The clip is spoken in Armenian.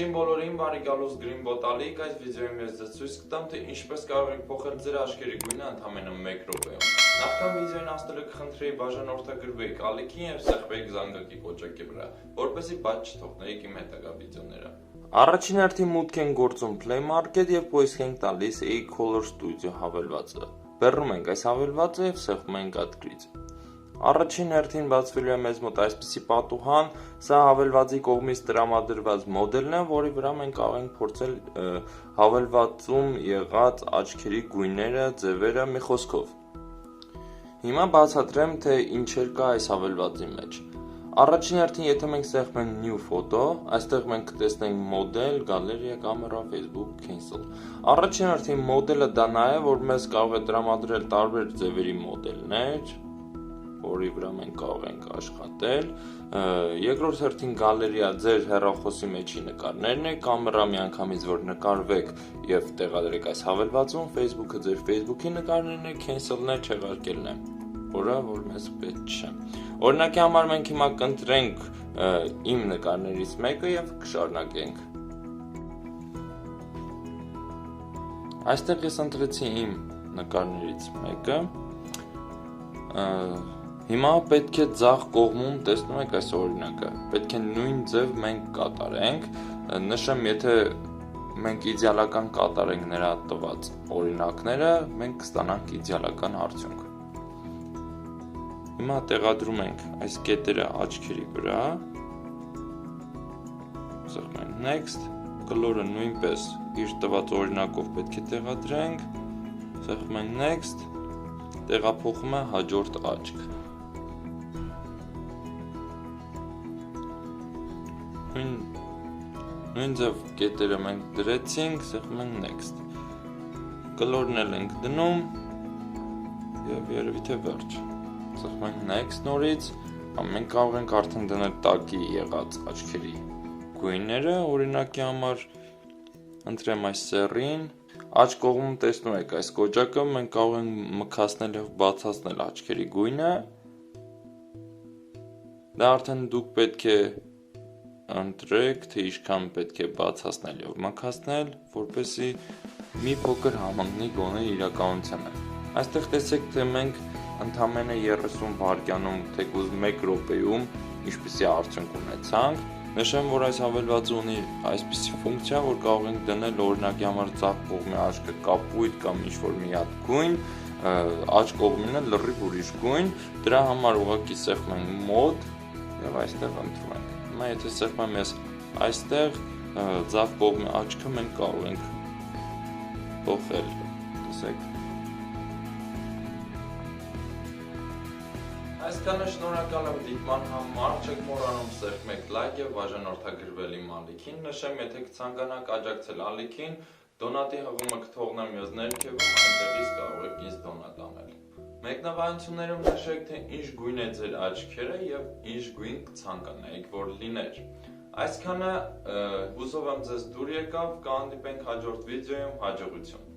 Ողջույն բոլորին, բարի գալուս Green Botanic, այս վիդեոյում ես ձեզ ցույց կտամ, թե ինչպես կարող եք փոխել ձեր աչքերի գույնը ընդամենը 1 րոպեում։ Նախքան վիդեոին հասնելը կխնդրեի բաժանորդագրվեք ալիքին եւ սեղմեք զանգակի կոճակի վրա, որպեսզի բաց չթողնեիք իմ հետագա վիդեոները։ Առաջին հերթին մուտք ենք գործում Play Market եւ post ենք տալիս A-Color Studio հավելվածը։ Բեռնում ենք այս հավելվածը եւ սեղմում ենք Add-ից։ Առաջին հերթին բացվելու է մեզ մոտ այսպիսի պատուհան, սա հավելվածի կողմից տրամադրված մոդելն է, որի վրա մենք կարող ենք փորձել հավելվածում եղած աչքերի գույները, ձևերը մի խոսքով։ Հիմա բացատրեմ, թե ինչեր կա այս հավելվածի մեջ։ Առաջին հերթին, եթե մենք սեղմենք New Photo, այստեղ մենք կտեսնենք մոդել, գալերիա, կամերա, Facebook, Cancel։ Առաջին հերթին մոդելը դա նա է, որ մեզ կարող է տրամադրել տարբեր ձևերի մոդելներ, որի վրա մենք կարող ենք աշխատել։ Երկրորդ հերթին գալերիա ձեր հեռախոսի մեջի նկարներն է, կամերա միանգամից որ նկարվեք եւ տեղադրեք այս հավելվածում, Facebook-ը ձեր Facebook-ի նկարներն է, cancel-ն է, չեղարկելն է, որը որ մեզ պետք չէ։ Օրինակի համար մենք հիմա կընտրենք իմ նկարներից մեկը եւ կշարունակենք։ Այստեղ ես ընտրեցի իմ նկարներից մեկը։ Հիմա պետք է ձախ կողմում տեսնում եք այս օրինակը, պետք է նույն ձև մենք կատարենք, նշեմ, եթե մենք իդեալական կատարենք նրա տված օրինակները, մենք կստանանք իդեալական արդյունք։ Հիմա տեղադրում ենք այս կետերը աչքերի վրա, սեղմենք Next, կլորը նույնպես իր տված օրինակով պետք է տեղադրենք, սեղմենք Next, տեղափոխում է հաջորդ աչք։ Նույն ձև կետերը մենք դրեցինք, սեղմում ենք Next։ Կլորն էլ ենք դնում եւ երևի թե վերջ։ Սեղմում ենք Next նորից, մենք կարող ենք արդեն դնել տակի եղած աչքերի գույները, օրինակի համար ընտրեմ այս սեռին, աչ կողմում տեսնում եք այս կոճակը, մենք կարող ենք մքացնել եւ բացացնել աչքերի գույնը։ Դա արդեն դուք պետք է ընտրեք, թե ինչքան պետք է բացացնել եւ մաքացնել, որպեսզի մի փոքր համընկնի գոնե իրականությանը։ Այստեղ տեսեք, թե մենք ընդամենը 30 վայրկյանում, թեկուզ 1 րոպեում ինչպիսի արդյունք ունեցանք։ Նշեմ, որ այս հավելվածը ունի այսպիսի ֆունկցիա, որ կարող ենք դնել օրինակի համար ձախ կողմի աչքը կապույտ կամ ինչ-որ մի հատ գույն, աչ կողմինը լրիվ ուրիշ գույն, դրա համար ուղղակի սեղմենք Mode եւ այստեղ ընտրում ենք։ Հիմա եթե սեղմեմ ես այստեղ ձախ կողմի աչքը մենք կարող ենք փոխել, տեսեք։ Այսքանը շնորհակալ եմ դիտման համար, չեք մոռանում սեղմեք լայք եւ բաժանորդագրվել իմ ալիքին, նշեմ, եթե կցանկանաք աջակցել ալիքին, դոնատի հղումը կթողնեմ ես ներքևում, այնտեղից կարող եք ինձ դոնատ անել։ Մեկնաբանություններում նշեք, թե ինչ գույն է ձեր աչքերը եւ ինչ գույն կցանկանայիք, որ լիներ։ Այսքանը հուսով եմ ձեզ դուր եկավ, կհանդիպենք հաջորդ վիդեոյում, հաջողություն։